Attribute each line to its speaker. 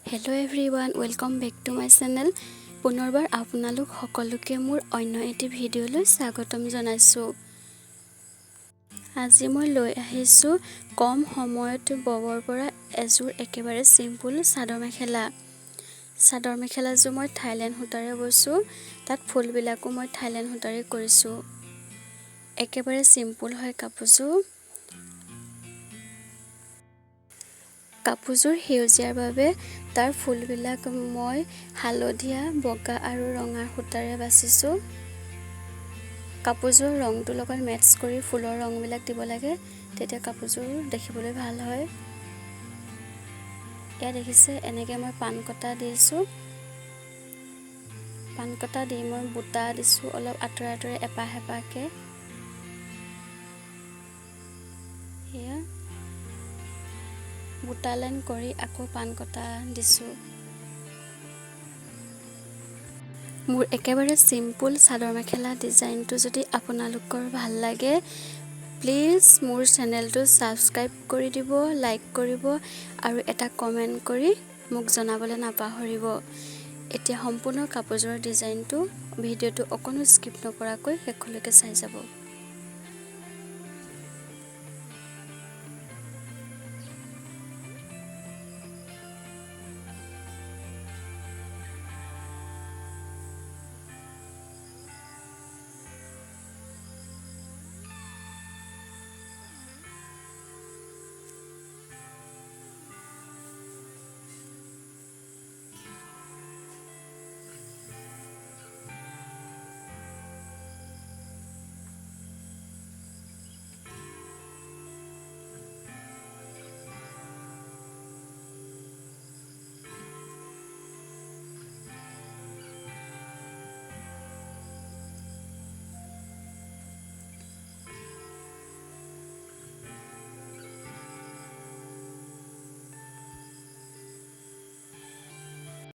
Speaker 1: Hello' everyone, welcome back to my channel. পুনৰবাৰ আপোনালোক সকলোকে মোৰ অন্য এটি ভিডিঅ'লৈ স্বাগতম জনাইছোঁ। আজি মই লৈ আহিছোঁ কম সময়ত ববৰ পৰা এযোৰ একেবাৰে চিম্পুল চাদৰ মেখেলাযোৰ মই থাইলেণ্ড সূতাৰে বৈছোঁ। তাত ফুলবিলাকো মই থাইলেণ্ড সূতাৰে কৰিছোঁ। একেবাৰে চিম্পুল হয় কাপোৰযোৰ সেউজীয়াৰ বাবে তাৰ ফুলবিলাক মই হালধীয়া, বগা আৰু ৰঙা সূতাৰে বাছিছোঁ। কাপোৰযোৰ ৰংটোৰ লগত মেটচ কৰি ফুলৰ ৰংবিলাক দিব লাগে, তেতিয়া কাপোৰযোৰ দেখিবলৈ ভাল হয়। এয়া দেখিছে, এনেকৈ মই পান কটা দিছোঁ। পান কটা দি মই বুটা দিছোঁ অলপ আঁতৰে আঁতৰে এপাহ এপাহকৈ। এয়া বুটা লাইন কৰি আকৌ পান কটা দিছোঁ। মোৰ একেবাৰে চিম্পুল চাদৰ মেখেলা ডিজাইনটো যদি আপোনালোকৰ ভাল লাগে, প্লিজ মোৰ চেনেলটো ছাবস্ক্ৰাইব কৰি দিব, লাইক কৰিব আৰু এটা কমেণ্ট কৰি মোক জনাবলৈ নাপাহৰিব। এতিয়া সম্পূৰ্ণ কাপোৰযোৰৰ ডিজাইনটো ভিডিঅ'টো অকণো স্কিপ নকৰাকৈ শেষলৈকে চাই যাব।